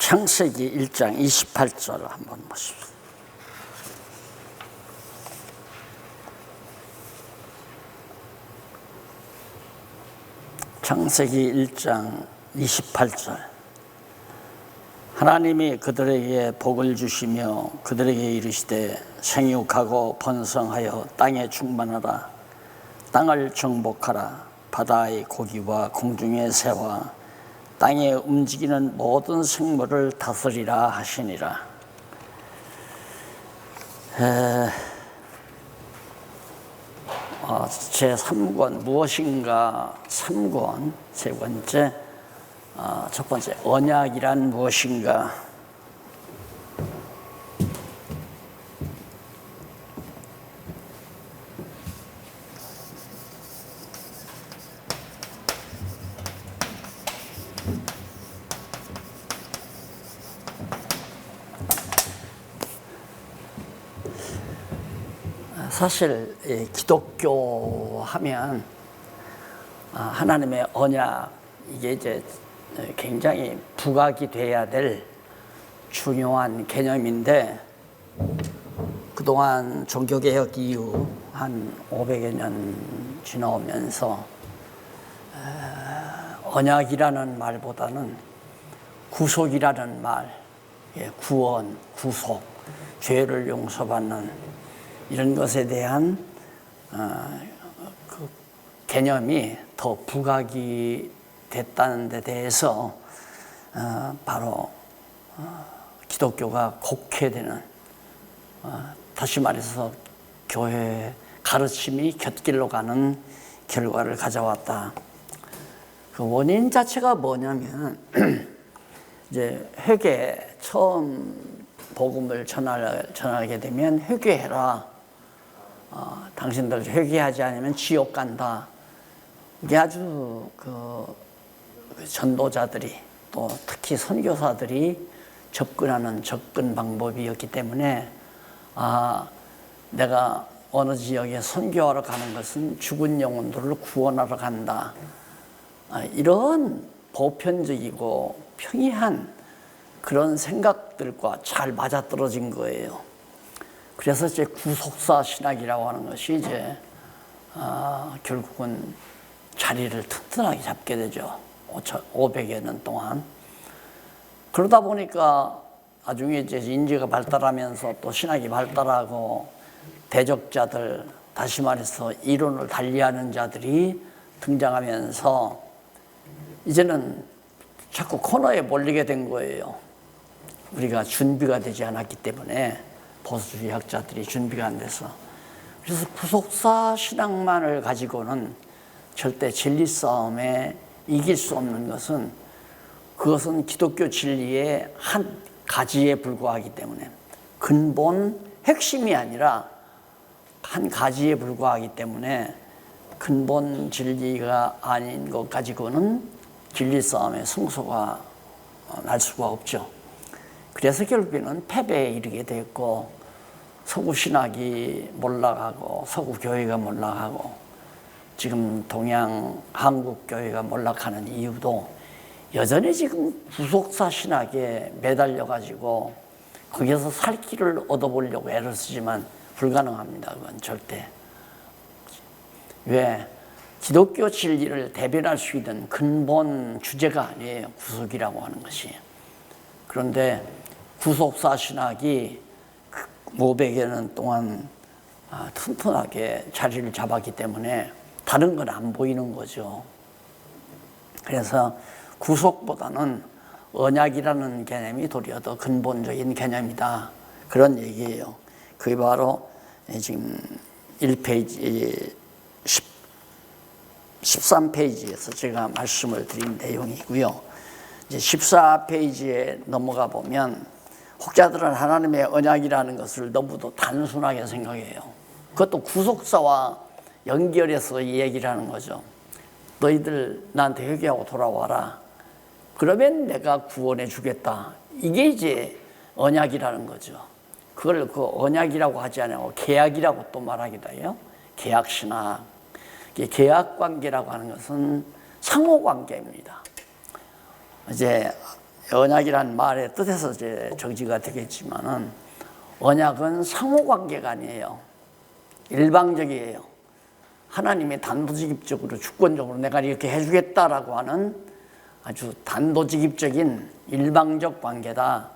창세기 1장 28절을 한번 보십시오. 창세기 1장 28절. 하나님이 그들에게 복을 주시며 그들에게 이르시되 생육하고 번성하여 땅에 충만하라. 땅을 정복하라. 바다의 고기와 공중의 새와 땅에 움직이는 모든 생물을 다스리라 하시니라. 제3권 무엇인가 3권 세 번째, 첫 번째 언약이란 무엇인가. 사실 기독교 하면 하나님의 언약, 이게 이제 굉장히 부각이 돼야 될 중요한 개념인데, 그동안 종교개혁 이후 한 500여 년 지나오면서 언약이라는 말보다는 구속이라는 말, 구원, 구속, 죄를 용서받는 이런 것에 대한 그 개념이 더 부각이 됐다는 데 대해서 바로 기독교가 곡해되는, 다시 말해서 교회 가르침이 곁길로 가는 결과를 가져왔다. 그 원인 자체가 뭐냐면 이제 회개, 처음 복음을 전하게 되면 회개해라. 당신들 회개하지 않으면 지옥 간다. 이게 아주 그 전도자들이, 또 특히 선교사들이 접근하는 접근 방법이었기 때문에, 내가 어느 지역에 선교하러 가는 것은 죽은 영혼들을 구원하러 간다. 이런 보편적이고 평이한 그런 생각들과 잘 맞아떨어진 거예요. 그래서 이제 구속사 신학이라고 하는 것이 이제 결국은 자리를 튼튼하게 잡게 되죠. 500여 년 동안. 그러다 보니까 나중에 이제 인지가 발달하면서 또 신학이 발달하고 대적자들, 다시 말해서 이론을 달리하는 자들이 등장하면서 이제는 자꾸 코너에 몰리게 된 거예요. 우리가 준비가 되지 않았기 때문에, 보수주의 학자들이 준비가 안 돼서. 그래서 구속사 신앙만을 가지고는 절대 진리 싸움에 이길 수 없는 것은, 그것은 기독교 진리의 한 가지에 불과하기 때문에, 근본 핵심이 아니라 한 가지에 불과하기 때문에 근본 진리가 아닌 것 가지고는 진리 싸움의 승소가 날 수가 없죠. 그래서 결국에는 패배에 이르게 됐고, 서구 신학이 몰락하고 서구 교회가 몰락하고 지금 동양 한국 교회가 몰락하는 이유도 여전히 지금 구속사 신학에 매달려 가지고 거기에서 살 길을 얻어보려고 애를 쓰지만 불가능합니다. 그건 절대. 왜? 기독교 진리를 대변할 수 있는 근본 주제가 아니에요, 구속이라고 하는 것이. 그런데 구속사 신학이 500여 년 동안 튼튼하게 자리를 잡았기 때문에 다른 건 안 보이는 거죠. 그래서 구속보다는 언약이라는 개념이 도리어 더 근본적인 개념이다, 그런 얘기예요. 그게 바로 지금 1페이지 13페이지에서 제가 말씀을 드린 내용이고요. 이제 14페이지에 넘어가 보면, 혹자들은 하나님의 언약이라는 것을 너무도 단순하게 생각해요. 그것도 구속사와 연결해서 이 얘기를 하는 거죠. 너희들 나한테 회개하고 돌아와라. 그러면 내가 구원해 주겠다. 이게 이제 언약이라는 거죠. 그걸 그 언약이라고 하지 않고 계약이라고 또 말하기도 해요. 계약신학. 계약관계라고 하는 것은 상호관계입니다. 이제 언약이란 말의 뜻에서 이제 정지가 되겠지만은 언약은 상호관계가 아니에요. 일방적이에요. 하나님이 단도직입적으로 주권적으로 내가 이렇게 해주겠다라고 하는 아주 단도직입적인 일방적 관계다.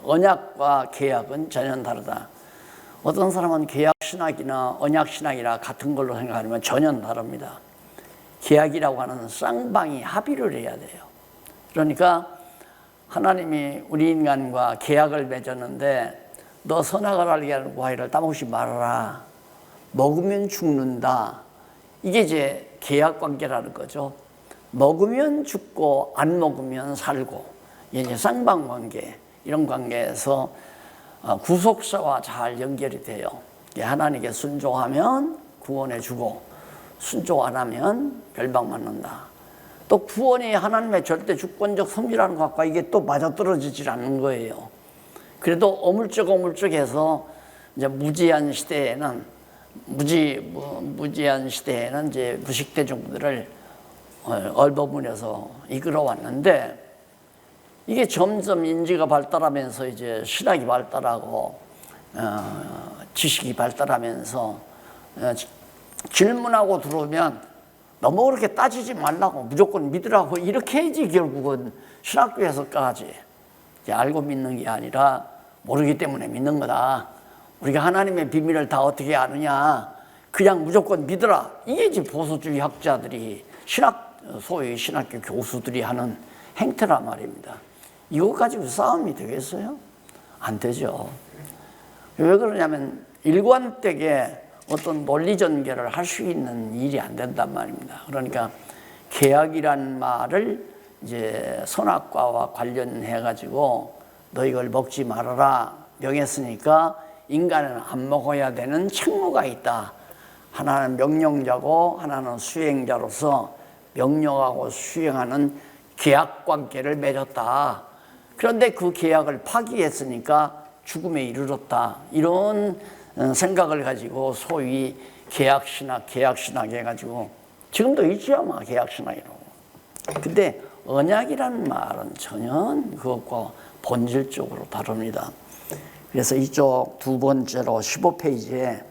언약과 계약은 전혀 다르다. 어떤 사람은 계약신학이나 언약신학이나 같은 걸로 생각하면 전혀 다릅니다. 계약이라고 하는 쌍방이 합의를 해야 돼요. 그러니까 하나님이 우리 인간과 계약을 맺었는데 너 선악을 알게 하는 과일을 따먹지 말아라. 먹으면 죽는다. 이게 이제 계약관계라는 거죠. 먹으면 죽고 안 먹으면 살고, 이게 쌍방관계, 이런 관계에서 구속사와 잘 연결이 돼요. 하나님께 순종하면 구원해 주고 순종 안 하면 멸망받는다. 또 구원이 하나님의 절대 주권적 섭리라는 것과 이게 또 맞아떨어지질 않는 거예요. 그래도 어물쩍어물쩍해서 이제 무지한 시대에는 이제 무식대중들을 얼버무려서 이끌어왔는데 이게 점점 인지가 발달하면서 이제 신학이 발달하고 지식이 발달하면서 질문하고 들어오면 너무 그렇게 따지지 말라고 무조건 믿으라고 이렇게 해야지 결국은 신학교에서까지 알고 믿는 게 아니라 모르기 때문에 믿는 거다. 우리가 하나님의 비밀을 다 어떻게 아느냐. 그냥 무조건 믿으라. 이게 이제 보수주의 학자들이 소위 신학교 교수들이 하는 행태란 말입니다. 이거 가지고 싸움이 되겠어요? 안 되죠. 왜 그러냐면 일관되게 어떤 논리 전개를 할 수 있는 일이 안 된단 말입니다. 그러니까 계약이란 말을 이제 선악과와 관련해 가지고 너 이걸 먹지 말아라 명했으니까 인간은 안 먹어야 되는 책무가 있다. 하나는 명령자고 하나는 수행자로서 명령하고 수행하는 계약 관계를 맺었다. 그런데 그 계약을 파기했으니까 죽음에 이르렀다. 이런 생각을 가지고 소위 계약신학 해가지고 지금도 있죠 아마 계약신학이라고. 근데 언약이라는 말은 전혀 그것과 본질적으로 다릅니다. 그래서 이쪽 두 번째로 15페이지에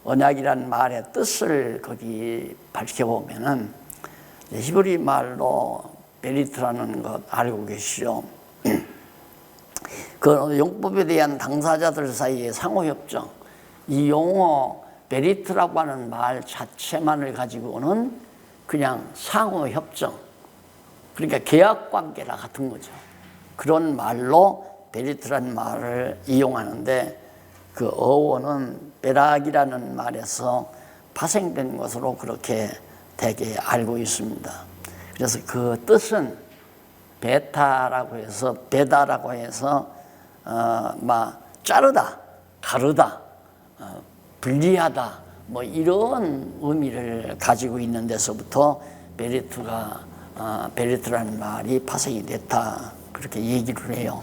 언약이라는 말의 뜻을 거기 밝혀보면은 히브리 말로 베리트라는 것 알고 계시죠? 그 용법에 대한 당사자들 사이의 상호협정, 이 용어 베리트라고 하는 말 자체만을 가지고는 그냥 상호협정, 그러니까 계약관계랑 같은 거죠. 그런 말로 베리트라는 말을 이용하는데 그 어원은 베락이라는 말에서 파생된 것으로 그렇게 되게 알고 있습니다. 그래서 그 뜻은 베다라고 해서 자르다, 가르다, 분리하다 뭐 이런 의미를 가지고 있는 데서부터 베리트라는 말이 파생이 됐다 그렇게 얘기를 해요.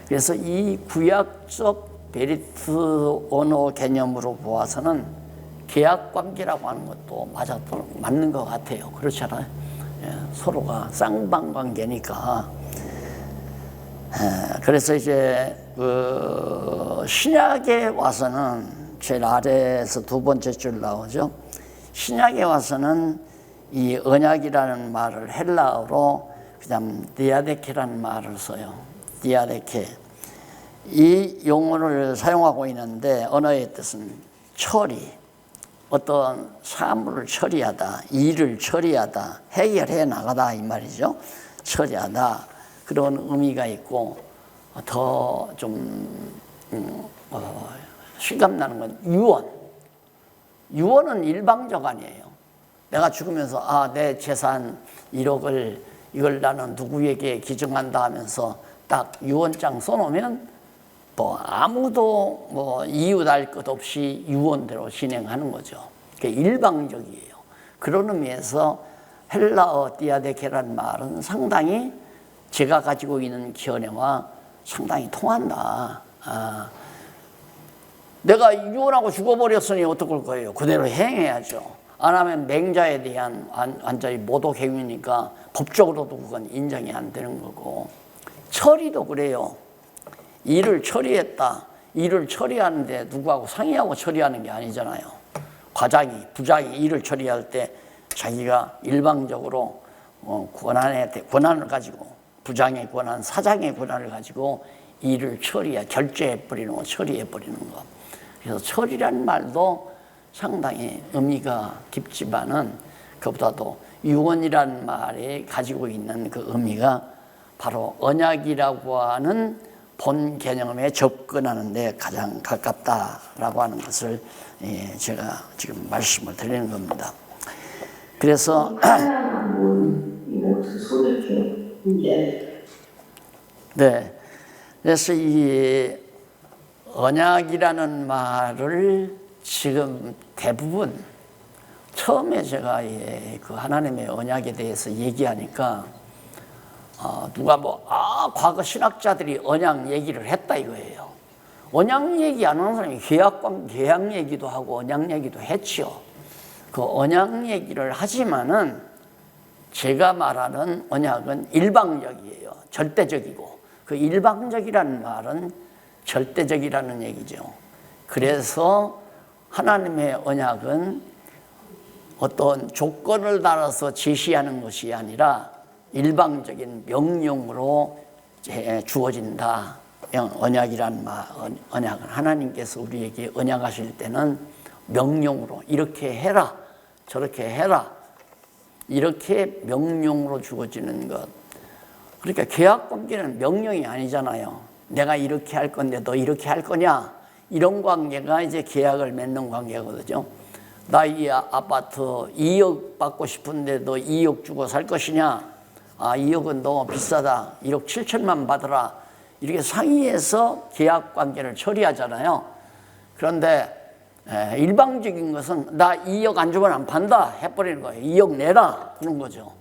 그래서 이 구약적 베리트 언어 개념으로 보아서는 계약관계라고 하는 것도 맞는 것 같아요. 그렇잖아요. 서로가 쌍방관계니까. 그래서 이제 신약에 와서는 제일 아래에서 두 번째 줄 나오죠. 신약에 와서는 이 언약이라는 말을 헬라어로 그다음 디아데케라는 말을 써요. 디아데케. 이 용어를 사용하고 있는데 언어의 뜻은 처리, 어떤 사물을 처리하다, 일을 처리하다, 해결해 나가다 이 말이죠. 처리하다 그런 의미가 있고 더 좀 실감나는 건 유언은 일방적 아니에요. 내가 죽으면서 내 재산 1억을 이걸 나는 누구에게 기증한다 하면서 딱 유언장 써놓으면 아무도 이유 알 것 없이 유언대로 진행하는 거죠. 그게 일방적이에요. 그런 의미에서 헬라어 디아데케라는 말은 상당히 제가 가지고 있는 견해와 상당히 통한다. 내가 유언하고 죽어버렸으니 어떡할 거예요? 그대로 행해야죠. 안 하면 맹자에 대한 완전히 모독 행위니까 법적으로도 그건 인정이 안 되는 거고, 처리도 그래요. 일을 처리했다. 일을 처리하는데 누구하고 상의하고 처리하는 게 아니잖아요. 과장이, 부장이 일을 처리할 때 자기가 일방적으로 권한을 가지고, 부장의 권한, 사장의 권한을 가지고 일을 결제해버리는 거, 처리해버리는 거. 그래서 처리라는 말도 상당히 의미가 깊지만은 그보다도 유언이라는 말이 가지고 있는 그 의미가 바로 언약이라고 하는 본 개념에 접근하는 데 가장 가깝다라고 하는 것을 제가 지금 말씀을 드리는 겁니다. 그래서 네, 그래서 이 언약이라는 말을 지금 대부분 처음에 제가 그 하나님의 언약에 대해서 얘기하니까 누가 과거 신학자들이 언약 얘기를 했다 이거예요. 언약 얘기 안 하는 사람이 계약 얘기도 하고 언약 얘기도 했지요. 그 언약 얘기를 하지만은 제가 말하는 언약은 일방적이에요. 절대적이고, 그 일방적이라는 말은 절대적이라는 얘기죠. 그래서 하나님의 언약은 어떤 조건을 달아서 제시하는 것이 아니라 일방적인 명령으로 주어진다. 언약이란 언약은 하나님께서 우리에게 언약하실 때는 명령으로 이렇게 해라, 저렇게 해라, 이렇게 명령으로 주어지는 것. 그러니까 계약관계는 명령이 아니잖아요. 내가 이렇게 할 건데 너 이렇게 할 거냐, 이런 관계가 이제 계약을 맺는 관계거든요. 나 이 아파트 2억 받고 싶은데 너 2억 주고 살 것이냐, 2억은 너무 비싸다, 1억 7천만 받으라, 이렇게 상의해서 계약관계를 처리하잖아요. 그런데 일방적인 것은 나 2억 안 주면 안 판다 해버리는 거예요. 2억 내라 그런 거죠.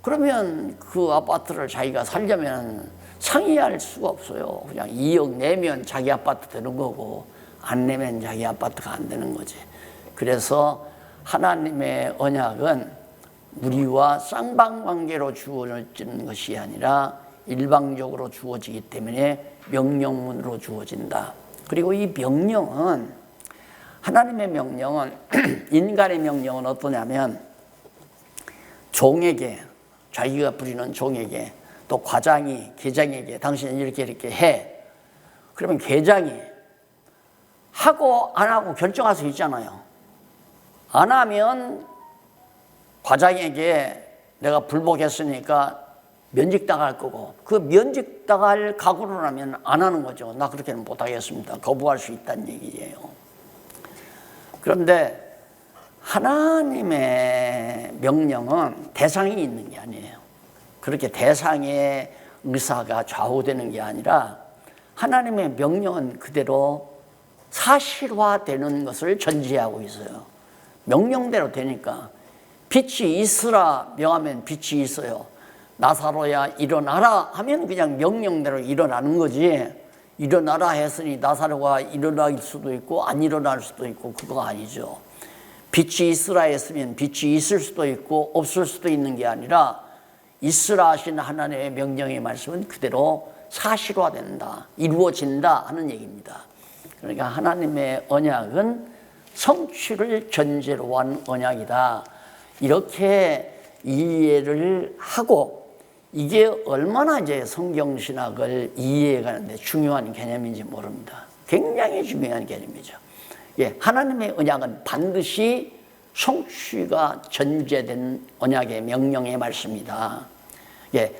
그러면 그 아파트를 자기가 살려면 상의할 수가 없어요. 그냥 2억 내면 자기 아파트 되는 거고 안 내면 자기 아파트가 안 되는 거지. 그래서 하나님의 언약은 우리와 쌍방관계로 주어지는 것이 아니라 일방적으로 주어지기 때문에 명령문으로 주어진다. 그리고 이 명령은, 하나님의 명령은 인간의 명령은 어떠냐면 종에게, 자기가 부리는 종에게, 또 과장이 계장에게 당신은 이렇게 해. 그러면 계장이 하고 안 하고 결정할 수 있잖아요. 안 하면 과장에게 내가 불복했으니까 면직당할 거고, 그 면직당할 각오를 하면 안 하는 거죠. 나 그렇게는 못하겠습니다. 거부할 수 있다는 얘기예요. 그런데 하나님의 명령은 대상이 있는 게 아니에요. 그렇게 대상의 의사가 좌우되는 게 아니라 하나님의 명령은 그대로 사실화되는 것을 전제하고 있어요. 명령대로 되니까 빛이 있으라 명하면 빛이 있어요. 나사로야 일어나라 하면 그냥 명령대로 일어나는 거지, 일어나라 했으니 나사로가 일어날 수도 있고 안 일어날 수도 있고 그거 아니죠. 빛이 있으라 했으면 빛이 있을 수도 있고 없을 수도 있는 게 아니라 있으라 하신 하나님의 명령의 말씀은 그대로 사실화된다, 이루어진다 하는 얘기입니다. 그러니까 하나님의 언약은 성취를 전제로 한 언약이다, 이렇게 이해를 하고, 이게 얼마나 이제 성경신학을 이해해가는데 중요한 개념인지 모릅니다. 굉장히 중요한 개념이죠. 하나님의 언약은 반드시 성취가 전제된 언약의 명령의 말씀이다.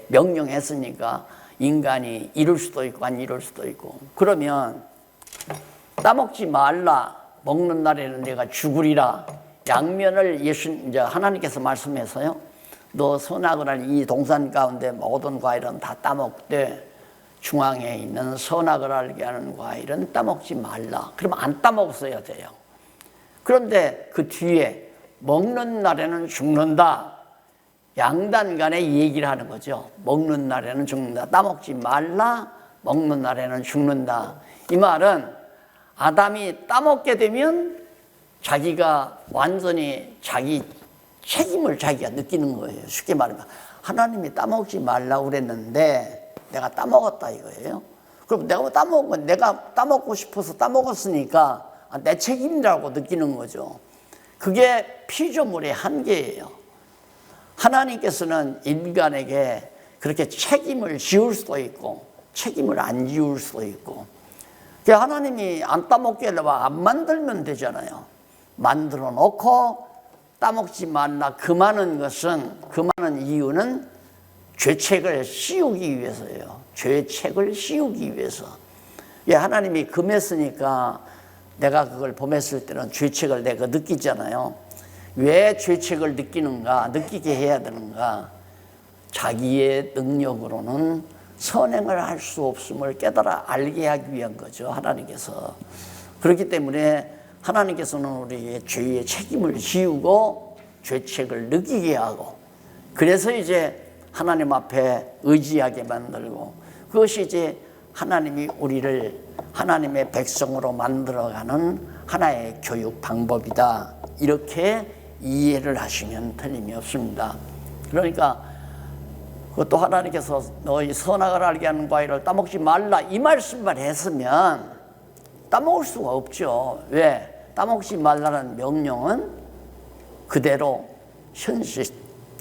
명령했으니까 인간이 이룰 수도 있고 안 이룰 수도 있고. 그러면 따먹지 말라, 먹는 날에는 내가 죽으리라, 양면을 이제 하나님께서 말씀해서요, 너 선악을 알 이 동산 가운데 모든 과일은 다 따먹되 중앙에 있는 선악을 알게 하는 과일은 따먹지 말라. 그러면 안 따먹었어야 돼요. 그런데 그 뒤에 먹는 날에는 죽는다, 양단 간에 얘기를 하는 거죠. 먹는 날에는 죽는다, 따먹지 말라, 먹는 날에는 죽는다. 이 말은 아담이 따먹게 되면 자기가 완전히 자기 책임을 자기가 느끼는 거예요. 쉽게 말하면 하나님이 따먹지 말라고 그랬는데 내가 따먹었다 이거예요. 그럼 내가 따먹은 건 내가 따먹고 싶어서 따먹었으니까 내 책임이라고 느끼는 거죠. 그게 피조물의 한계예요. 하나님께서는 인간에게 그렇게 책임을 지울 수도 있고 책임을 안 지울 수도 있고, 하나님이 안 따먹게 하려면 안 만들면 되잖아요. 만들어 놓고 따먹지 말라 그 많은 이유는 죄책을 씌우기 위해서예요. 죄책을 씌우기 위해서. 하나님이 금했으니까 내가 그걸 범했을 때는 죄책을 내가 느끼잖아요. 왜 죄책을 느끼게 해야 되는가? 자기의 능력으로는 선행을 할 수 없음을 깨달아 알게 하기 위한 거죠, 하나님께서. 그렇기 때문에 하나님께서는 우리의 죄의 책임을 지우고 죄책을 느끼게 하고, 그래서 이제 하나님 앞에 의지하게 만들고, 그것이 이제 하나님이 우리를 하나님의 백성으로 만들어가는 하나의 교육 방법이다, 이렇게 이해를 하시면 틀림이 없습니다. 그러니까 그것도 하나님께서 너희 선악을 알게 하는 과일을 따먹지 말라 이 말씀만 했으면 따먹을 수가 없죠. 왜? 따먹지 말라는 명령은 그대로 현실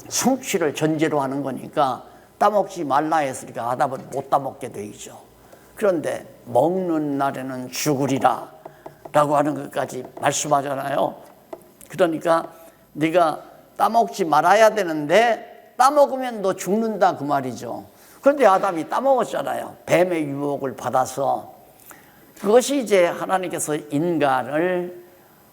성취를 전제로 하는 거니까 따먹지 말라 했으니까 아담은 못 따먹게 되죠. 그런데 먹는 날에는 죽으리라 라고 하는 것까지 말씀하잖아요. 그러니까 네가 따먹지 말아야 되는데 따먹으면 너 죽는다 그 말이죠. 그런데 아담이 따먹었잖아요. 뱀의 유혹을 받아서. 그것이 이제 하나님께서 인간을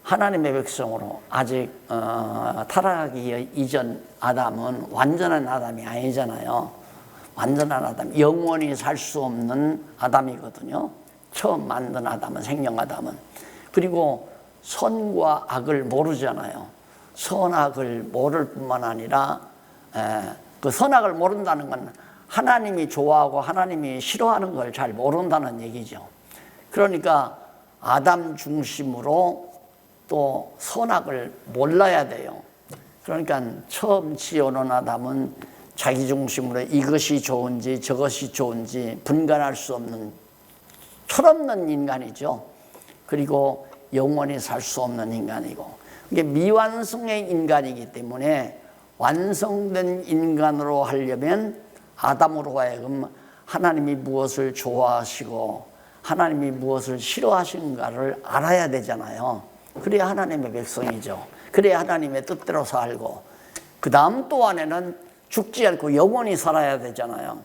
하나님의 백성으로, 아직 타락하기 이전 아담은 완전한 아담이 아니잖아요. 완전한 아담, 영원히 살 수 없는 아담이거든요. 처음 만든 아담은, 생명 아담은. 그리고 선과 악을 모르잖아요. 선악을 모를 뿐만 아니라 그 선악을 모른다는 건 하나님이 좋아하고 하나님이 싫어하는 걸 잘 모른다는 얘기죠. 그러니까 아담 중심으로 또 선악을 몰라야 돼요. 그러니까 처음 지어놓은 아담은 자기 중심으로 이것이 좋은지 저것이 좋은지 분간할 수 없는 철없는 인간이죠. 그리고 영원히 살 수 없는 인간이고, 이게 미완성의 인간이기 때문에 완성된 인간으로 하려면 아담으로 하여금 하나님이 무엇을 좋아하시고 하나님이 무엇을 싫어하시는가를 알아야 되잖아요. 그래야 하나님의 백성이죠. 그래야 하나님의 뜻대로 살고, 그 다음 또 안에는 죽지 않고 영원히 살아야 되잖아요.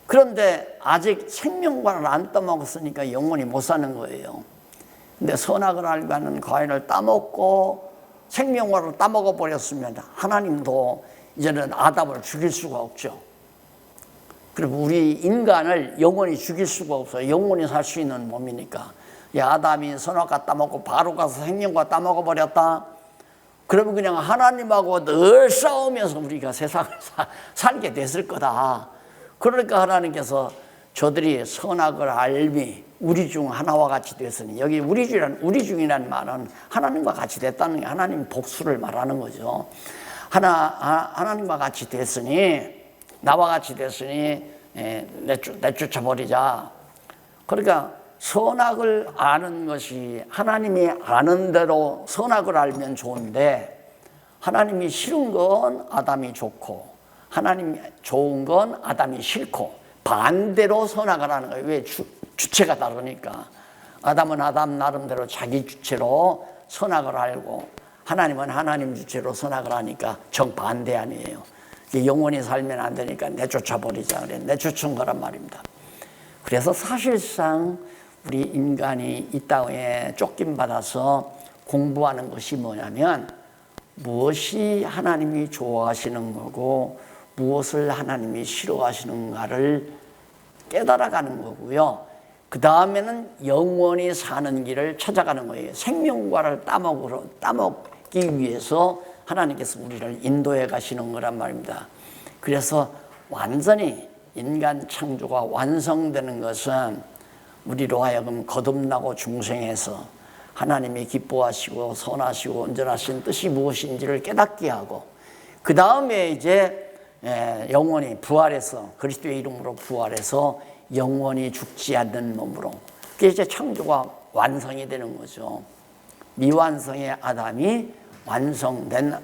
그런데 아직 생명과를 안 따먹었으니까 영원히 못 사는 거예요. 근데 선악을 알고 하는 과일을 따먹고 생명과를 따먹어 버렸으면 하나님도 이제는 아담을 죽일 수가 없죠. 그리고 우리 인간을 영원히 죽일 수가 없어요. 영원히 살 수 있는 몸이니까. 아담이 선악과 따먹고 바로 가서 생명과 따먹어 버렸다. 그러면 그냥 하나님하고 늘 싸우면서 우리가 세상을 살게 됐을 거다. 그러니까 하나님께서 저들이 선악을 알미 우리 중 하나와 같이 됐으니, 여기 우리 중이라는 말은 하나님과 같이 됐다는 게 하나님 복수를 말하는 거죠. 하나님과 같이 됐으니, 나와 같이 됐으니 내쫓아버리자. 그러니까 선악을 아는 것이, 하나님이 아는 대로 선악을 알면 좋은데, 하나님이 싫은 건 아담이 좋고 하나님이 좋은 건 아담이 싫고 반대로 선악을 하는 거예요. 왜? 주체가 다르니까. 아담은 아담 나름대로 자기 주체로 선악을 알고, 하나님은 하나님 주체로 선악을 하니까 정반대 아니에요. 영원히 살면 안 되니까 내쫓아버리자 그래. 내쫓은 거란 말입니다. 그래서 사실상 우리 인간이 이 땅에 쫓김받아서 공부하는 것이 뭐냐면, 무엇이 하나님이 좋아하시는 거고 무엇을 하나님이 싫어하시는가를 깨달아가는 거고요. 그 다음에는 영원히 사는 길을 찾아가는 거예요. 생명과를 따먹기 위해서 하나님께서 우리를 인도해 가시는 거란 말입니다. 그래서 완전히 인간 창조가 완성되는 것은 우리로 하여금 거듭나고 중생해서 하나님이 기뻐하시고 선하시고 온전하신 뜻이 무엇인지를 깨닫게 하고, 그 다음에 이제 영원히 부활해서 그리스도의 이름으로 부활해서 영원히 죽지 않는 몸으로, 그게 이제 창조가 완성이 되는 거죠. 미완성의 아담이 완성된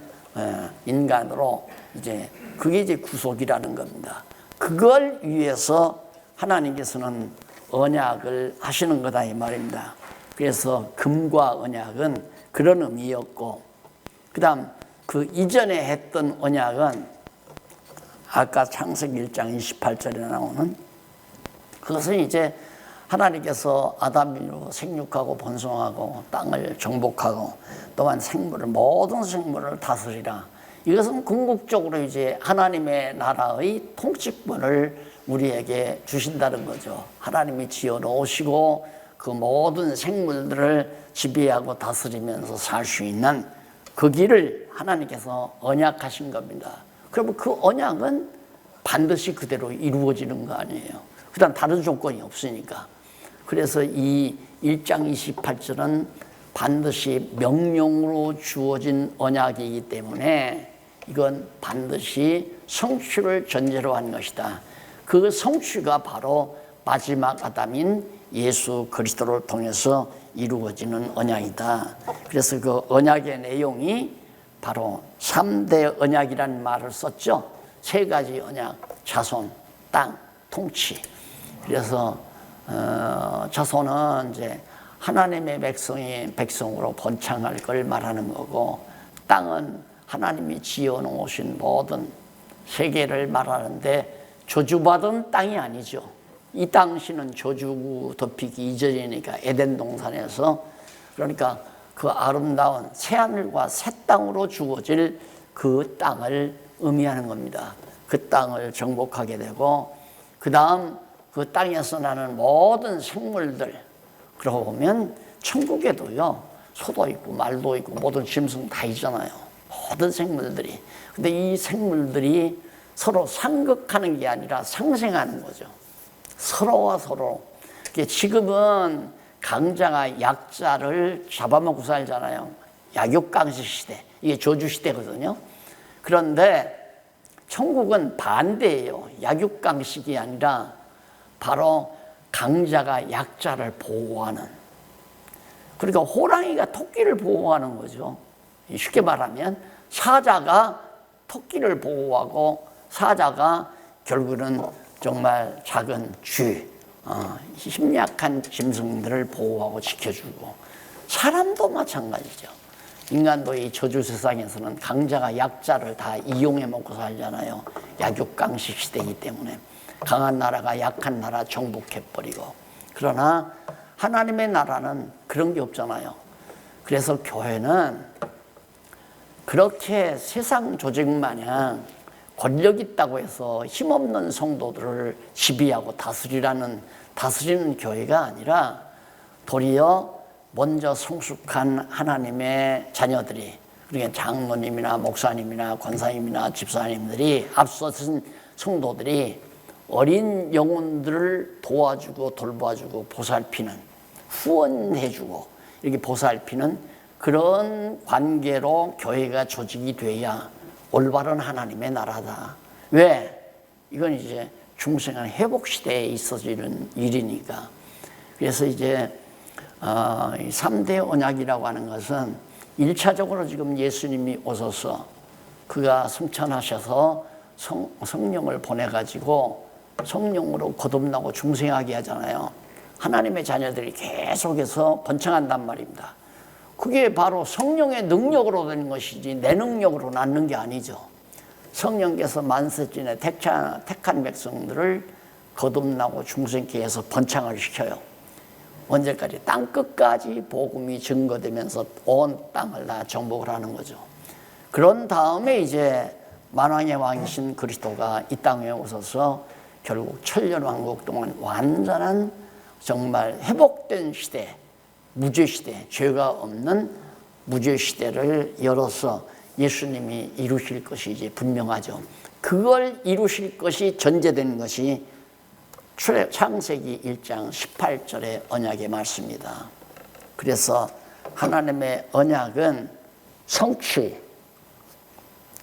인간으로, 이제 그게 이제 구속이라는 겁니다. 그걸 위해서 하나님께서는 언약을 하시는 거다 이 말입니다. 그래서 금과 언약은 그런 의미였고, 그 다음 그 이전에 했던 언약은 아까 창세기 1장 28절에 나오는, 그것은 이제 하나님께서 아담으로 생육하고 번성하고 땅을 정복하고 또한 생물을, 모든 생물을 다스리라. 이것은 궁극적으로 이제 하나님의 나라의 통치권을 우리에게 주신다는 거죠. 하나님이 지어 놓으시고 그 모든 생물들을 지배하고 다스리면서 살 수 있는 그 길을 하나님께서 언약하신 겁니다. 그러면 그 언약은 반드시 그대로 이루어지는 거 아니에요. 그다음 다른 조건이 없으니까. 그래서 이 1장 28절은 반드시 명령으로 주어진 언약이기 때문에 이건 반드시 성취를 전제로 한 것이다. 그 성취가 바로 마지막 아담인 예수 그리스도를 통해서 이루어지는 언약이다. 그래서 그 언약의 내용이 바로 3대 언약이라는 말을 썼죠. 3가지 언약, 자손, 땅, 통치. 그래서 자손은 이제 하나님의 백성으로 번창할 걸 말하는 거고, 땅은 하나님이 지어 놓으신 모든 세계를 말하는데 저주받은 땅이 아니죠. 이 당시는 저주 덮이기 이전이니까 에덴 동산에서, 그러니까 그 아름다운 새하늘과 새 땅으로 주어질 그 땅을 의미하는 겁니다. 그 땅을 정복하게 되고, 그 다음 그 땅에서 나는 모든 생물들, 그러고 보면 천국에도요 소도 있고 말도 있고 모든 짐승 다 있잖아요. 모든 생물들이. 근데 이 생물들이 서로 상극하는 게 아니라 상생하는 거죠. 서로와 서로. 지금은 강자가 약자를 잡아먹고 살잖아요. 약육강식 시대. 이게 저주시대거든요. 그런데 천국은 반대예요. 약육강식이 아니라 바로 강자가 약자를 보호하는. 그러니까 호랑이가 토끼를 보호하는 거죠. 쉽게 말하면 사자가 토끼를 보호하고, 사자가 결국은 정말 작은 쥐, 힘약한 짐승들을 보호하고 지켜주고, 사람도 마찬가지죠. 인간도 이 저주 세상에서는 강자가 약자를 다 이용해 먹고 살잖아요. 약육강식 시대이기 때문에 강한 나라가 약한 나라 정복해버리고. 그러나 하나님의 나라는 그런 게 없잖아요. 그래서 교회는 그렇게 세상 조직 마냥 권력 있다고 해서 힘없는 성도들을 지배하고 다스리는 교회가 아니라, 도리어 먼저 성숙한 하나님의 자녀들이, 그러니까 장로님이나 목사님이나 권사님이나 집사님들이, 앞서선 성도들이 어린 영혼들을 도와주고 돌봐주고 보살피는, 후원해주고 이렇게 보살피는 그런 관계로 교회가 조직이 돼야 올바른 하나님의 나라다. 왜? 이건 이제 중생한 회복 시대에 있어지는 일이니까. 그래서 이제 3대 언약이라고 하는 것은 1차적으로 지금 예수님이 오셔서 그가 승천하셔서 성령을 보내가지고 성령으로 거듭나고 중생하게 하잖아요. 하나님의 자녀들이 계속해서 번창한단 말입니다. 그게 바로 성령의 능력으로 되는 것이지 내 능력으로 낳는 게 아니죠. 성령께서 만세전에 택한 백성들을 거듭나고 중생케 해서 번창을 시켜요. 언제까지? 땅끝까지 복음이 증거되면서 온 땅을 다 정복을 하는 거죠. 그런 다음에 이제 만왕의 왕이신 그리스도가 이 땅에 오셔서 결국 천년왕국 동안 완전한 정말 회복된 시대, 무죄시대, 죄가 없는 무죄시대를 열어서 예수님이 이루실 것이 이제 분명하죠. 그걸 이루실 것이 전제되는 것이 창세기 1장 18절의 언약의 말씀입니다. 그래서 하나님의 언약은 성취,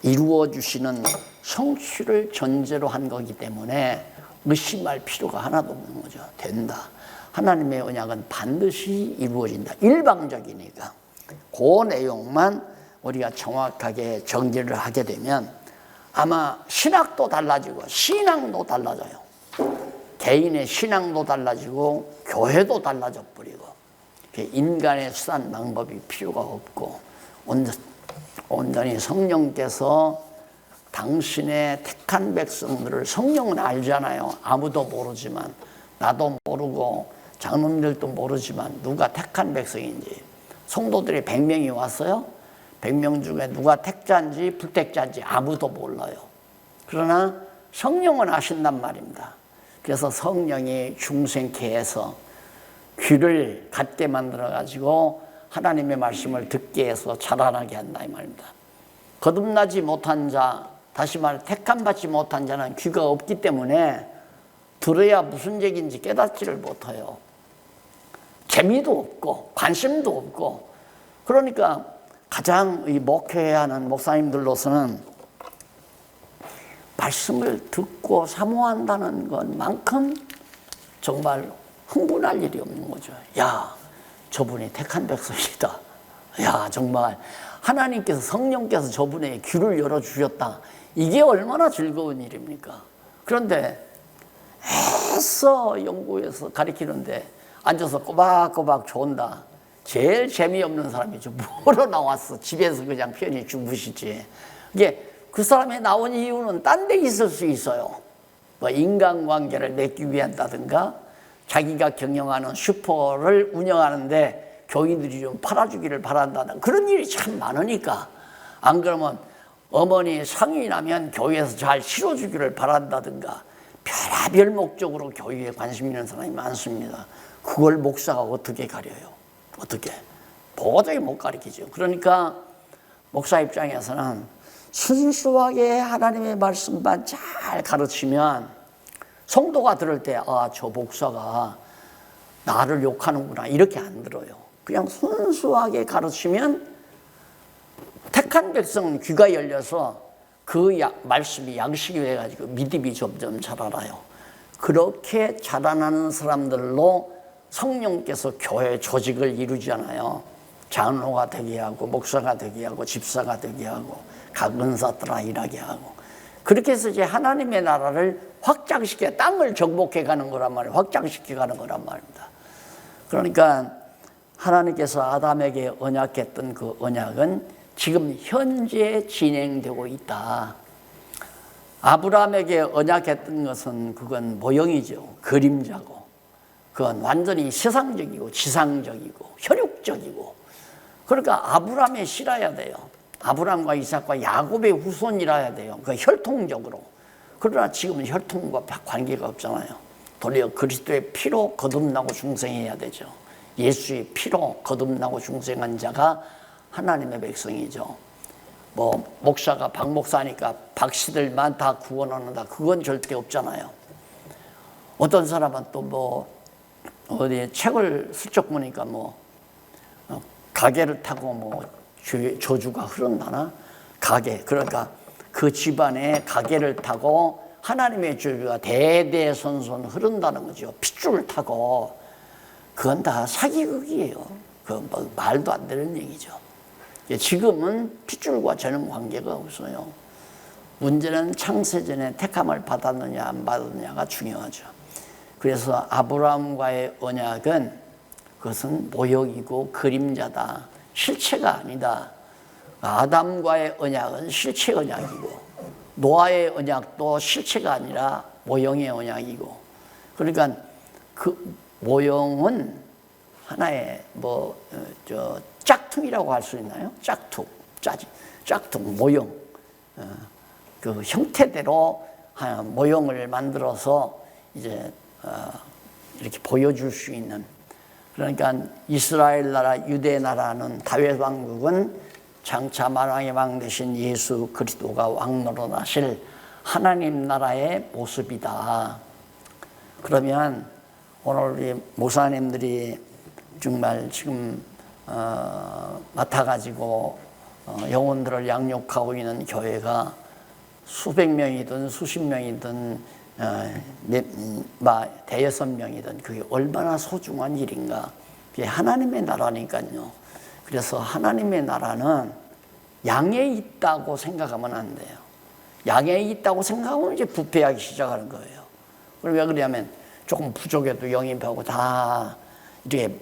이루어 주시는 성취를 전제로 한 거기 때문에 의심할 필요가 하나도 없는 거죠. 된다. 하나님의 언약은 반드시 이루어진다. 일방적이니까. 그 내용만 우리가 정확하게 정리를 하게 되면 아마 신학도 달라지고 신앙도 달라져요. 개인의 신앙도 달라지고 교회도 달라져 버리고 인간의 수단 방법이 필요가 없고 온전히 성령께서 당신의 택한 백성들을, 성령은 알잖아요. 아무도 모르지만, 나도 모르고 장로님들도 모르지만 누가 택한 백성인지. 성도들이 100명이 왔어요. 100명 중에 누가 택자인지 불택자인지 아무도 몰라요. 그러나 성령은 아신단 말입니다. 그래서 성령이 중생케 해서 귀를 갖게 만들어 가지고 하나님의 말씀을 듣게 해서 자라나게 한다 이 말입니다. 거듭나지 못한 자, 다시 말해 택함 받지 못한 자는 귀가 없기 때문에 들어야 무슨 얘기인지 깨닫지를 못해요. 재미도 없고 관심도 없고. 그러니까 가장 이 목회해야 하는 목사님들로서는 말씀을 듣고 사모한다는 것만큼 정말 흥분할 일이 없는 거죠. 야, 저분이 택한 백성이다. 야, 정말 하나님께서, 성령께서 저분의 귀를 열어주셨다. 이게 얼마나 즐거운 일입니까? 그런데 애써 연구해서 가르치는데 앉아서 꼬박꼬박 좋은다. 제일 재미없는 사람이죠. 뭐로 나왔어? 집에서 그냥 편히 주무시지. 이게 그 사람이 나온 이유는 딴 데 있을 수 있어요. 뭐 인간관계를 맺기 위한다든가 자기가 경영하는 슈퍼를 운영하는데 교인들이 좀 팔아주기를 바란다는 그런 일이 참 많으니까. 안 그러면 어머니 상이 나면 교회에서 잘 실어주기를 바란다든가 별의별 목적으로 교회에 관심 있는 사람이 많습니다. 그걸 목사가 어떻게 가려요? 어떻게? 도저히 못 가르치죠. 그러니까 목사 입장에서는 순수하게 하나님의 말씀만 잘 가르치면 성도가 들을 때 아, 저 목사가 나를 욕하는구나 이렇게 안 들어요. 그냥 순수하게 가르치면 택한 백성은 귀가 열려서 그 말씀이 양식이 돼가지고 믿음이 점점 자라나요. 그렇게 자라나는 사람들로 성령께서 교회 조직을 이루잖아요. 장로가 되게 하고 목사가 되게 하고 집사가 되게 하고 각 은사들아 일하게 하고 그렇게 해서 이제 하나님의 나라를 확장시켜 땅을 정복해 가는 거란 말이에요. 확장시켜 가는 거란 말입니다. 그러니까 하나님께서 아담에게 언약했던 그 언약은 지금 현재 진행되고 있다. 아브라함에게 언약했던 것은 그건 모형이죠. 그림자고. 그건 완전히 세상적이고 지상적이고 혈육적이고. 그러니까 아브라함에 실어야 돼요. 아브라함과 이삭과 야곱의 후손이라야 돼요. 그 혈통적으로. 그러나 지금은 혈통과 관계가 없잖아요. 도리어 그리스도의 피로 거듭나고 중생해야 되죠. 예수의 피로 거듭나고 중생한 자가 하나님의 백성이죠. 뭐 목사가 박 목사니까 박씨들만 다 구원하는다. 그건 절대 없잖아요. 어떤 사람은 또 뭐 어디 책을 슬쩍 보니까 뭐 가게를 타고 뭐 저주가 흐른다나? 가게. 그러니까 그 집안에 가게를 타고 하나님의 저주가 대대손손 흐른다는 거죠. 핏줄을 타고. 그건 다 사기극이에요. 그건 뭐 말도 안 되는 얘기죠. 지금은 핏줄과 전혀 관계가 없어요. 문제는 창세전에 택함을 받았느냐 안 받았느냐가 중요하죠. 그래서 아브라함과의 언약은 그것은 모형이고 그림자다. 실체가 아니다. 아담과의 언약은 실체 언약이고 노아의 언약도 실체가 아니라 모형의 언약이고 그러니까 그 모형은 하나의 짝퉁이라고 할 수 있나요? 짝퉁 모형. 그 형태대로 모형을 만들어서 이제 이렇게 보여줄 수 있는. 그러니까 이스라엘 나라, 유대 나라는 다윗 왕국은 장차 만왕의 왕 되신 예수 그리스도가 왕노로 나실 하나님 나라의 모습이다. 그러면 오늘 우리 목사님들이 정말 지금 맡아가지고 영혼들을 양육하고 있는 교회가 수백 명이든 수십 명이든 대여섯 명이든 그게 얼마나 소중한 일인가. 그게 하나님의 나라니까요. 그래서 하나님의 나라는 양에 있다고 생각하면 안 돼요. 양에 있다고 생각하면 이제 부패하기 시작하는 거예요. 그럼 왜 그러냐면 조금 부족해도 영입하고 다 이렇게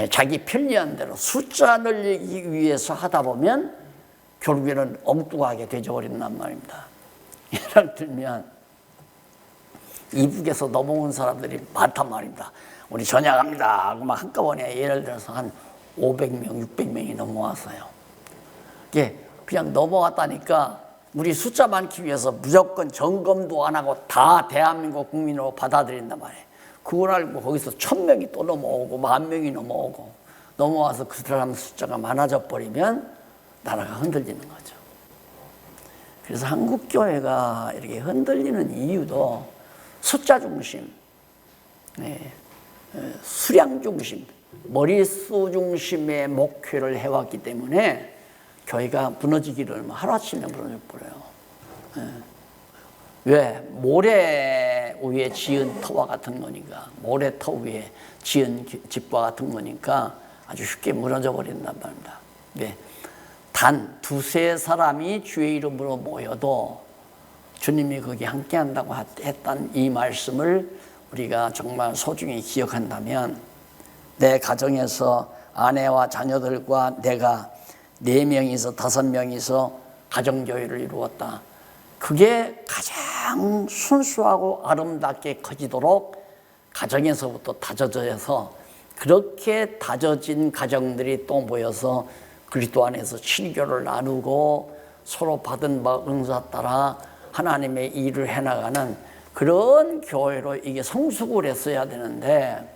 자기 편리한 대로 숫자 늘리기 위해서 하다 보면 결국에는 엉뚱하게 되어버린단 말입니다. 예를 들면 이북에서 넘어온 사람들이 많단 말입니다. 우리 전향합니다 하고 막 한꺼번에 예를 들어서 한 500명, 600명이 넘어왔어요. 이게 그냥 넘어왔다니까 우리 숫자 많기 위해서 무조건 점검도 안 하고 다 대한민국 국민으로 받아들인단 말이에요. 그걸 알고 거기서 1000명이 또 넘어오고 10,000명이 넘어오고 넘어와서 그 사람 숫자가 많아져 버리면 나라가 흔들리는 거죠. 그래서 한국교회가 이렇게 흔들리는 이유도 숫자 중심, 수량 중심, 머릿수 중심의 목회를 해왔기 때문에 교회가 무너지기를 하루아침에 무너져버려요. 왜? 모래 위에 지은 터와 같은 거니까, 모래터 위에 지은 집과 같은 거니까 아주 쉽게 무너져 버린단 말입니다. 네. 단 두세 사람이 주의 이름으로 모여도 주님이 거기 함께 한다고 했던 이 말씀을 우리가 정말 소중히 기억한다면 내 가정에서 아내와 자녀들과 내가 4명이서 5명이서 가정교회를 이루었다. 그게 가장 순수하고 아름답게 커지도록 가정에서부터 다져져서 그렇게 다져진 가정들이 또 모여서 그리스도 안에서 친교를 나누고 서로 받은 바 은사 따라 하나님의 일을 해나가는 그런 교회로 이게 성숙을 했어야 되는데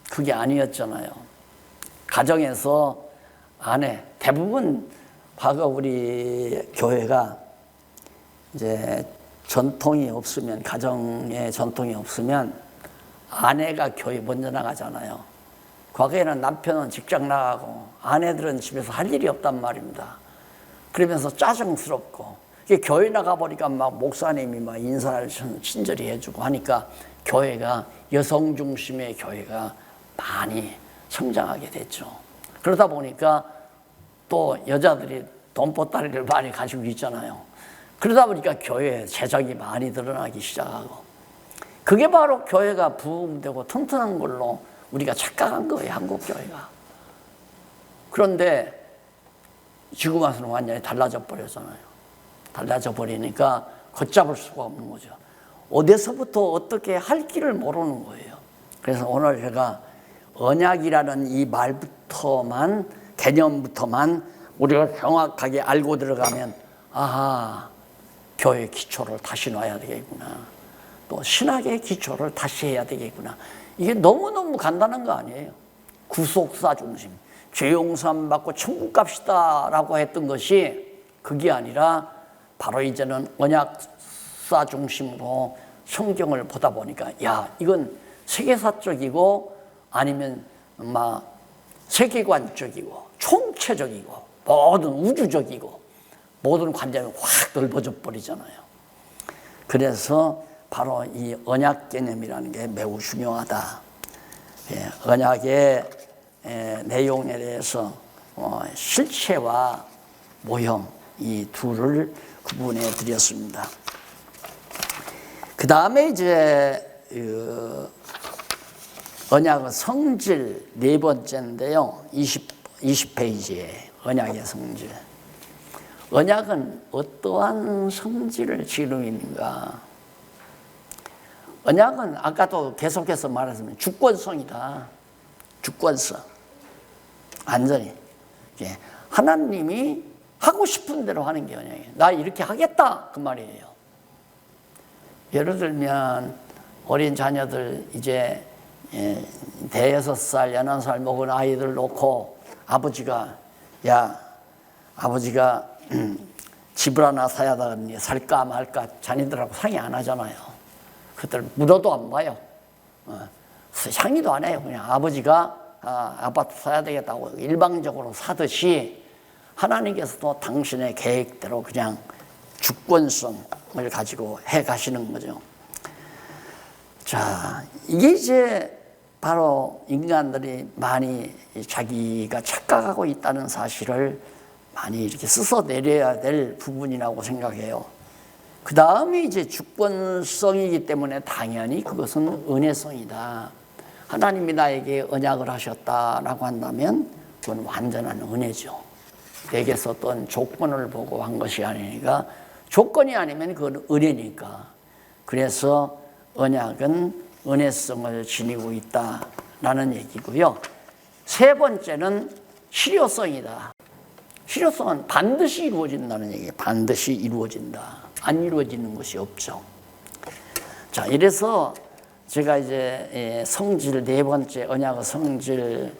그게 아니었잖아요. 가정에서 아내 대부분 과거 우리 교회가 이제 전통이 없으면 가정에 전통이 없으면 아내가 교회 먼저 나가잖아요. 과거에는 남편은 직장 나가고 아내들은 집에서 할 일이 없단 말입니다. 그러면서 짜증스럽고 교회 나가보니까 막 목사님이 막 인사를 친절히 해주고 하니까 교회가 여성 중심의 교회가 많이 성장하게 됐죠. 그러다 보니까 또 여자들이 돈보따리를 많이 가지고 있잖아요. 그러다 보니까 교회에 재정이 많이 드러나기 시작하고 그게 바로 교회가 부흥되고 튼튼한 걸로 우리가 착각한 거예요, 한국교회가. 그런데 지금 와서는 완전히 달라져 버렸잖아요. 달라져 버리니까 걷잡을 수가 없는 거죠. 어디서부터 어떻게 할 길을 모르는 거예요. 그래서 오늘 제가 언약이라는 이 말부터만, 개념부터만 우리가 정확하게 알고 들어가면 아하, 교회 기초를 다시 놔야 되겠구나. 또 신학의 기초를 다시 해야 되겠구나. 이게 너무너무 간단한 거 아니에요. 구속사 중심, 죄 용서함 받고 천국 갑시다 라고 했던 것이 그게 아니라 바로 이제는 언약사 중심으로 성경을 보다 보니까 야, 이건 세계사적이고 아니면 세계관적이고 총체적이고 모든 우주적이고 모든 관점이 확 넓어져 버리잖아요. 그래서 바로 이 언약 개념이라는 게 매우 중요하다. 언약의 내용에 대해서 실체와 모형 이 둘을 구분해 드렸습니다. 그 다음에 이제 언약의 성질 네 번째인데요. 20페이지에 언약의 성질. 언약은 어떠한 성질을 지니고 있는가? 언약은 아까도 계속해서 말했지만 주권성이다. 주권성. 완전히. 하나님이 하고 싶은 대로 하는 게 언약이에요. 나 이렇게 하겠다. 그 말이에요. 예를 들면 어린 자녀들 이제 5살, 6살 먹은 아이들 놓고 아버지가 아버지가 집을 하나 사야 되니 살까 말까 자녀들하고 상의 안 하잖아요. 그들 물어도 안 봐요. 상의도 안 해요. 그냥 아버지가 아파트 사야 되겠다고 일방적으로 사듯이 하나님께서도 당신의 계획대로 그냥 주권성을 가지고 해 가시는 거죠. 자, 이게 이제 바로 인간들이 많이 자기가 착각하고 있다는 사실을 많이 이렇게 씻어내려야 될 부분이라고 생각해요. 그 다음에 이제 주권성이기 때문에 당연히 그것은 은혜성이다. 하나님이 나에게 언약을 하셨다라고 한다면 그건 완전한 은혜죠. 내게서 어떤 조건을 보고 한 것이 아니니까, 조건이 아니면 그건 은혜니까. 그래서 언약은 은혜성을 지니고 있다라는 얘기고요. 세 번째는 실효성이다. 실효성은 반드시 이루어진다는 얘기예요. 반드시 이루어진다. 안 이루어지는 것이 없죠. 자, 이래서 제가 이제 성질 네 번째, 언약의 성질,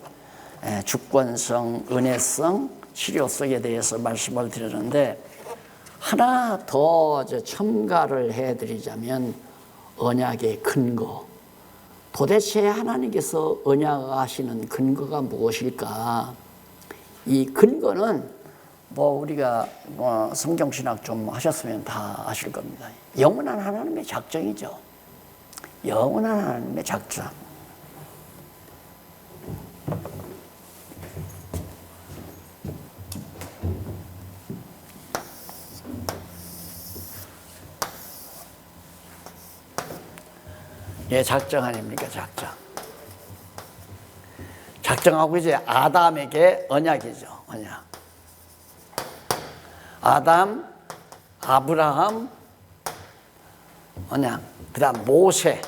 주권성, 은혜성, 실효성에 대해서 말씀을 드렸는데, 하나 더 첨가를 해드리자면 언약의 근거. 도대체 하나님께서 언약하시는 근거가 무엇일까? 이 근거는 우리가 성경신학 좀 하셨으면 다 아실 겁니다. 영원한 하나님의 작정이죠. 영원한 하나님의 작정. 예, 작정 아닙니까? 작정. 작정하고 이제 아담에게 언약이죠. 언약. 아담, 아브라함, 언약. 그 다음 모세,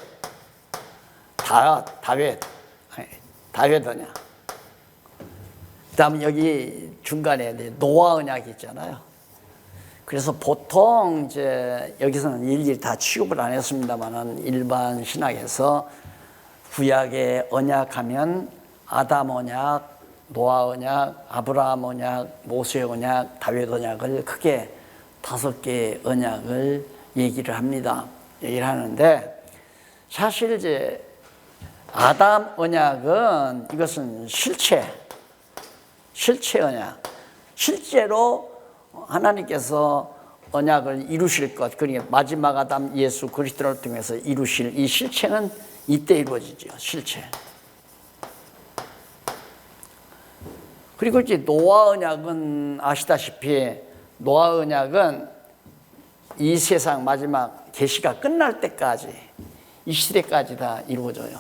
다윗 언약. 그 다음 여기 중간에 노아 언약이 있잖아요. 그래서 보통 이제 여기서는 일일이 다 취급을 안 했습니다만은 일반 신학에서 구약의 언약하면 아담 언약, 노아 언약, 아브라함 언약, 모세 언약, 다윗 언약을 크게 5개의 언약을 얘기를 합니다. 얘기를 하는데, 사실 이제 아담 언약은 이것은 실체 언약. 실제로 하나님께서 언약을 이루실 것, 그러니까 마지막 아담 예수 그리스도를 통해서 이루실 이 실체는 이때 이루어지죠. 실체. 그리고 이제 노아 언약은 아시다시피 노아 언약은 이 세상 마지막 계시가 끝날 때까지, 이 시대까지 다 이루어져요.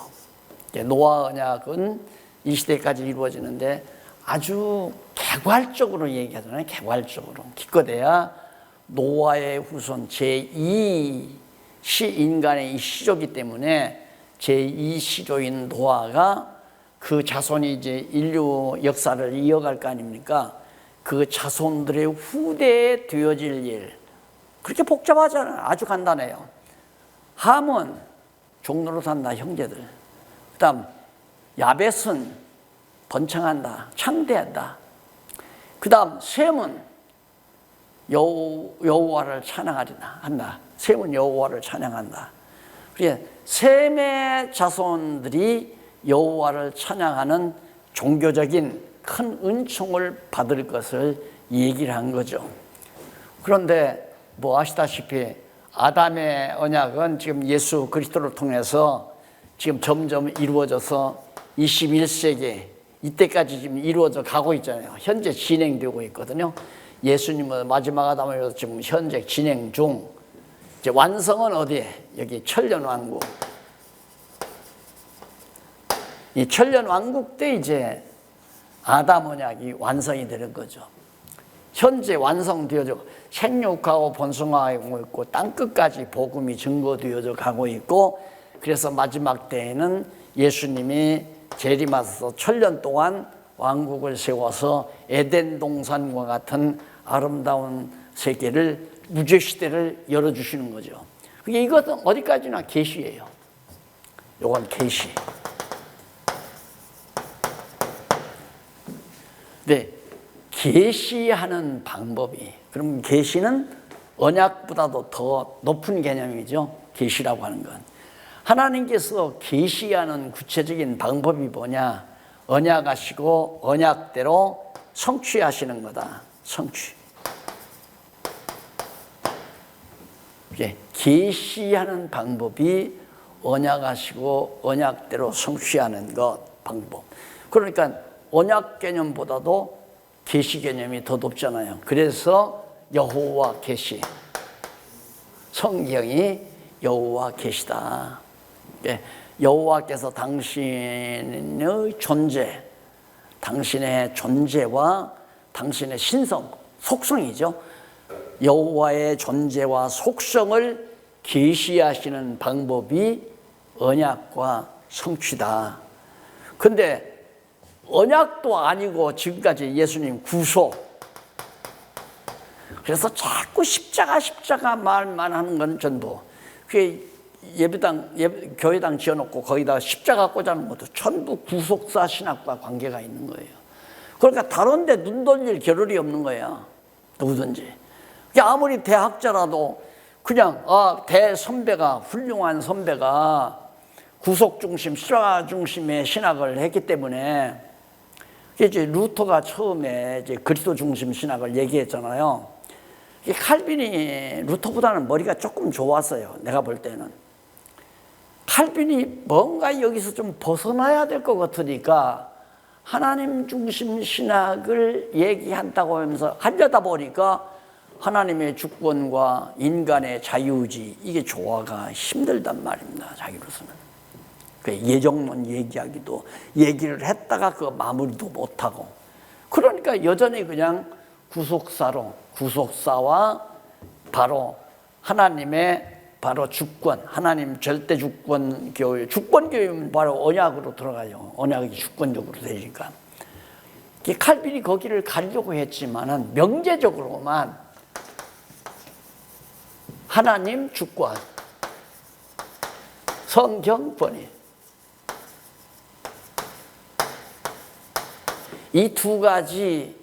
노아 언약은 이 시대까지 이루어지는데 아주 개괄적으로 얘기하잖아요. 개괄적으로. 기껏해야 노아의 후손 제2 인간의 이 시조이기 때문에 제2시조인 노아가 그 자손이 이제 인류 역사를 이어갈 거 아닙니까? 그 자손들의 후대에 되어질 일. 그렇게 복잡하잖아요. 아주 간단해요. 함은 종로로 산다, 형제들. 그 다음 야벳은 번창한다, 창대한다. 그 다음 셈은 여호와를 찬양한다. 셈은 여호와를 찬양한다. 그러니까 셈의 자손들이 여호와를 찬양하는 종교적인 큰 은총을 받을 것을 얘기를 한 거죠. 그런데 아시다시피 아담의 언약은 지금 예수 그리스도를 통해서 지금 점점 이루어져서 21세기 이때까지 지금 이루어져 가고 있잖아요. 현재 진행되고 있거든요. 예수님은 마지막 아담으로 지금 현재 진행 중. 이제 완성은 어디에? 여기 천년왕국. 이 천년왕국 때 이제 아담 언약이 완성이 되는 거죠. 현재 완성되어져 생육하고 번성하고 있고 땅끝까지 복음이 증거되어져 가고 있고, 그래서 마지막 때에는 예수님이 재림하셔서 천년 동안 왕국을 세워서 에덴 동산과 같은 아름다운 세계를, 무죄시대를 열어주시는 거죠. 이것은 어디까지나 계시예요. 이건 계시. 네, 계시하는 방법이, 그럼 계시는 언약보다도 더 높은 개념이죠. 계시라고 하는 건. 하나님께서 계시하는 구체적인 방법이 뭐냐? 언약하시고 언약대로 성취하시는 거다. 성취. 계시하는 방법이 언약하시고 언약대로 성취하는 것 방법. 그러니까 언약 개념보다도 계시 개념이 더 높잖아요. 그래서 여호와 계시, 성경이 여호와 계시다. 여호와께서 당신의 존재, 당신의 존재와 당신의 신성, 속성이죠. 여호와의 존재와 속성을 계시하시는 방법이 언약과 성취다. 근데 언약도 아니고 지금까지 예수님 구속. 그래서 자꾸 십자가 말만 하는 건 전부. 그게 교회당 지어놓고 거기다 십자가 꽂아놓은 것도 전부 구속사 신학과 관계가 있는 거예요. 그러니까 다른 데 눈 돌릴 겨를이 없는 거야. 누구든지. 아무리 대학자라도 그냥 대선배가, 훌륭한 선배가 구속 중심, 십자가 중심의 신학을 했기 때문에 이제 루터가 처음에 이제 그리스도 중심 신학을 얘기했잖아요. 칼빈이 루터보다는 머리가 조금 좋았어요. 내가 볼 때는. 칼빈이 뭔가 여기서 좀 벗어나야 될 것 같으니까 하나님 중심 신학을 얘기한다고 하면서 하려다 보니까 하나님의 주권과 인간의 자유의지, 이게 조화가 힘들단 말입니다. 자기로서는. 예정론 얘기하기도, 얘기를 했다가 그 마무리도 못하고. 그러니까 여전히 그냥 구속사와 바로 하나님의 바로 주권, 하나님 절대 주권 교회, 주권 교회는 바로 언약으로 들어가요. 언약이 주권적으로 되니까. 칼빈이 거기를 가려고 했지만은 명제적으로만 하나님 주권, 성경 권위, 이 두 가지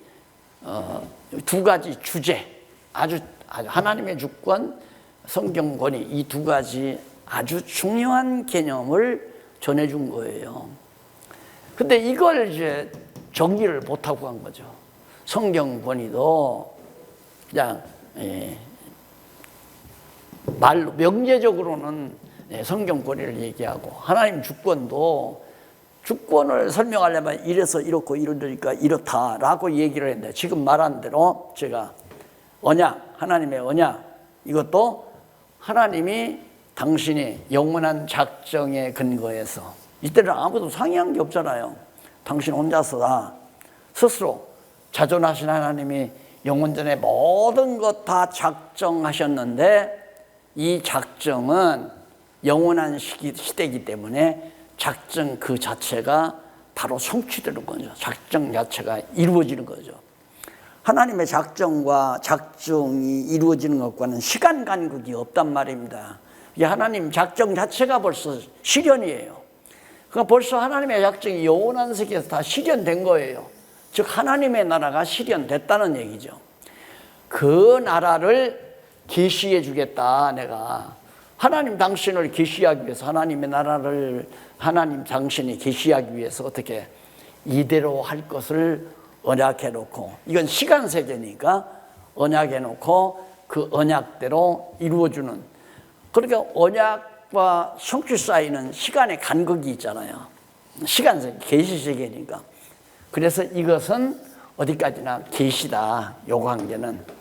주제, 아주 하나님의 주권, 성경 권위, 이 두 가지 아주 중요한 개념을 전해준 거예요. 근데 이걸 이제 정리를 못하고 간 거죠. 성경 권위도 그냥 말로 명제적으로는 성경 권위를 얘기하고, 하나님 주권도 주권을 설명하려면 이래서 이렇고 이러니까 이렇다라고 얘기를 했는데, 지금 말한 대로 제가 언약, 하나님의 언약, 이것도 하나님이 당신이 영원한 작정에 근거해서, 이때는 아무도 상의한 게 없잖아요. 당신 혼자서 다 스스로 자존하신 하나님이 영원전에 모든 것 다 작정하셨는데, 이 작정은 영원한 시대이기 때문에 작정 그 자체가 바로 성취되는 거죠. 작정 자체가 이루어지는 거죠. 하나님의 작정과 작정이 이루어지는 것과는 시간 간극이 없단 말입니다. 하나님 작정 자체가 벌써 실현이에요. 그러니까 벌써 하나님의 작정이 영원한 세계에서 다 실현된 거예요. 즉 하나님의 나라가 실현됐다는 얘기죠. 그 나라를 계시해 주겠다. 내가 하나님 당신을 계시하기 위해서, 하나님의 나라를 하나님 당신이 계시하기 위해서 어떻게 이대로 할 것을 언약해 놓고, 이건 시간 세계니까 언약해 놓고 그 언약대로 이루어주는, 그러니까 언약과 성취 사이는 시간의 간극이 있잖아요. 시간 세계, 계시 세계니까. 그래서 이것은 어디까지나 계시다. 요 관계는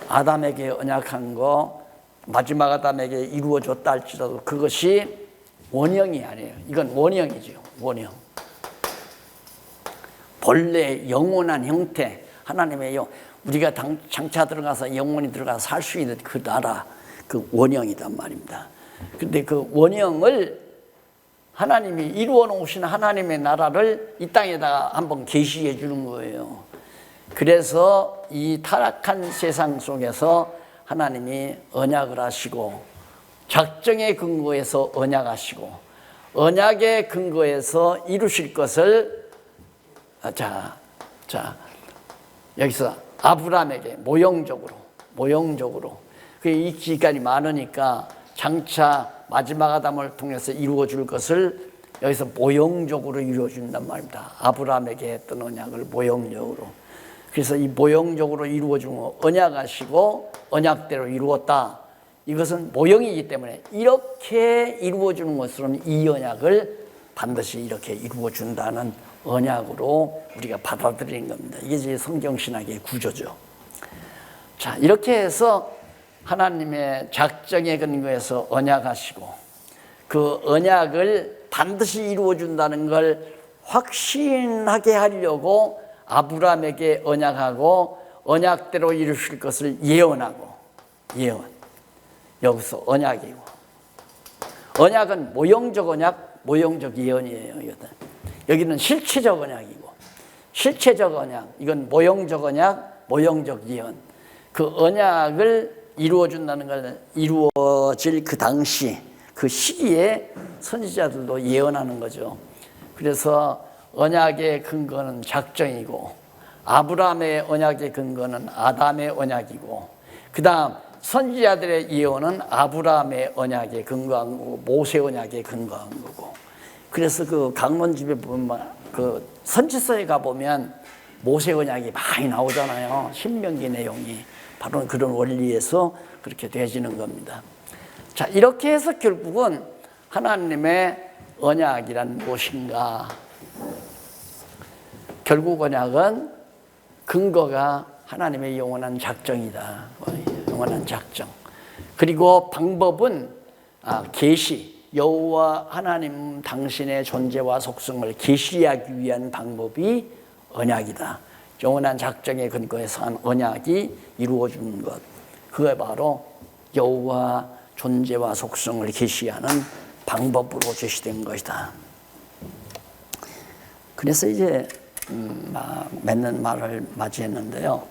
아담에게 언약한 거 마지막 아담에게 이루어졌다 할지라도 그것이 원형이 아니에요. 이건 원형이죠. 원형. 본래 영원한 형태, 하나님의 우리가 장차 들어가서 영원히 들어가서 살 수 있는 그 나라, 그 원형이란 말입니다. 그런데 그 원형을 하나님이 이루어 놓으신 하나님의 나라를 이 땅에다가 한번 계시해 주는 거예요. 그래서 이 타락한 세상 속에서 하나님이 언약을 하시고, 작정의 근거에서 언약하시고, 언약의 근거에서 이루실 것을 여기서 아브라함에게 모형적으로 이 기간이 많으니까 장차 마지막 아담을 통해서 이루어 줄 것을 여기서 모형적으로 이루어 준단 말입니다. 아브라함에게 했던 언약을 모형적으로. 그래서 이 모형적으로 이루어 준 거, 언약하시고 언약대로 이루었다. 이것은 모형이기 때문에 이렇게 이루어주는 것으로는 이 언약을 반드시 이렇게 이루어준다는 언약으로 우리가 받아들이는 겁니다. 이게 이제 성경신학의 구조죠. 자, 이렇게 해서 하나님의 작정에 근거해서 언약하시고 그 언약을 반드시 이루어준다는 걸 확신하게 하려고 아브라함에게 언약하고 언약대로 이루실 것을 예언하고 예언. 여기서 언약이고 언약은 모형적 언약, 모형적 예언이에요. 여기는 실체적 언약이고 실체적 언약, 이건 모형적 언약, 모형적 예언. 그 언약을 이루어준다는 걸 이루어질 그 당시 그 시기에 선지자들도 예언하는 거죠. 그래서 언약의 근거는 작정이고 아브라함의 언약의 근거는 아담의 언약이고 그 다음 선지자들의 예언은 아브라함의 언약에 근거한 거고 모세 언약에 근거한 거고 그래서 그 강론집에 보면 그 선지서에 가보면 모세 언약이 많이 나오잖아요. 신명기 내용이 바로 그런 원리에서 그렇게 되어지는 겁니다. 자, 이렇게 해서 결국은 하나님의 언약이란 무엇인가? 결국 언약은 근거가 하나님의 영원한 작정이다. 영원한 작정. 그리고 방법은 계시, 여호와 하나님 당신의 존재와 속성을 계시하기 위한 방법이 언약이다. 영원한 작정에 근거해서 한 언약이 이루어지는 것. 그게 바로 여호와 존재와 속성을 계시하는 방법으로 제시된 것이다. 그래서 이제 맺는 말을 맞이했는데요.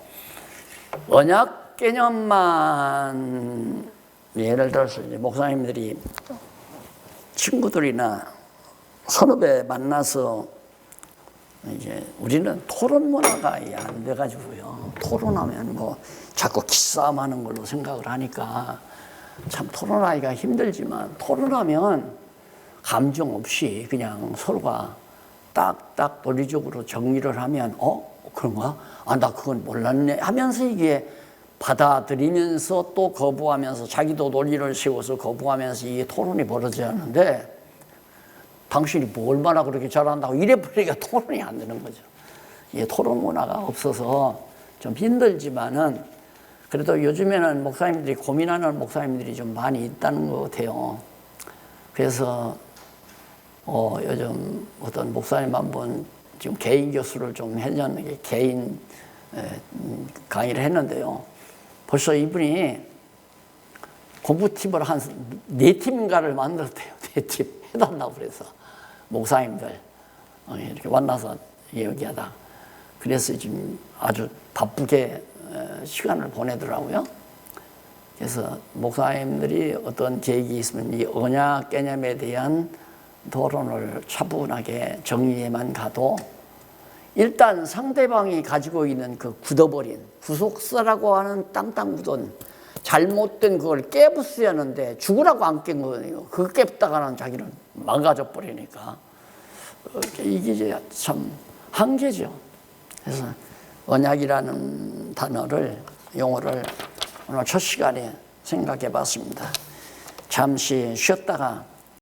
언약 개념만 예를 들어서 이제 목사님들이 친구들이나 선후배 만나서 이제 우리는 토론 문화가 안 돼가지고요. 토론하면 뭐 자꾸 기싸움하는 걸로 생각을 하니까 참 토론하기가 힘들지만 토론하면 감정 없이 그냥 서로가 딱딱 논리적으로 정리를 하면 그런가? 나 그건 몰랐네 하면서 이게 받아들이면서 또 거부하면서 자기도 논리를 세워서 거부하면서 이게 토론이 벌어져야 하는데 당신이 뭐 얼마나 그렇게 잘한다고 이래버리니까 토론이 안 되는 거죠. 이게 토론 문화가 없어서 좀 힘들지만은 그래도 요즘에는 목사님들이 고민하는 목사님들이 좀 많이 있다는 것 같아요. 그래서 요즘 어떤 목사님 한 분 지금 개인 교수를 좀 했는데 개인 강의를 했는데요. 벌써 이분이 공부팀을 한 4팀인가를 만들었대요. 4팀 해달라고 그래서 목사님들 이렇게 만나서 얘기하다. 그래서 지금 아주 바쁘게 시간을 보내더라고요. 그래서 목사님들이 어떤 계획이 있으면 이 언약 개념에 대한 토론을 차분하게 정리해만 가도 일단 상대방이 가지고 있는 그 굳어버린 구속사라고 하는 땅땅 굳은 잘못된 그걸 깨부숴야 하는데 죽으라고 안 깬 거예요. 그거 깼다가는 자기는 망가져 버리니까 이게 이제 참 한계죠. 그래서 언약이라는 단어를 용어를 오늘 첫 시간에 생각해 봤습니다. 잠시 쉬었다가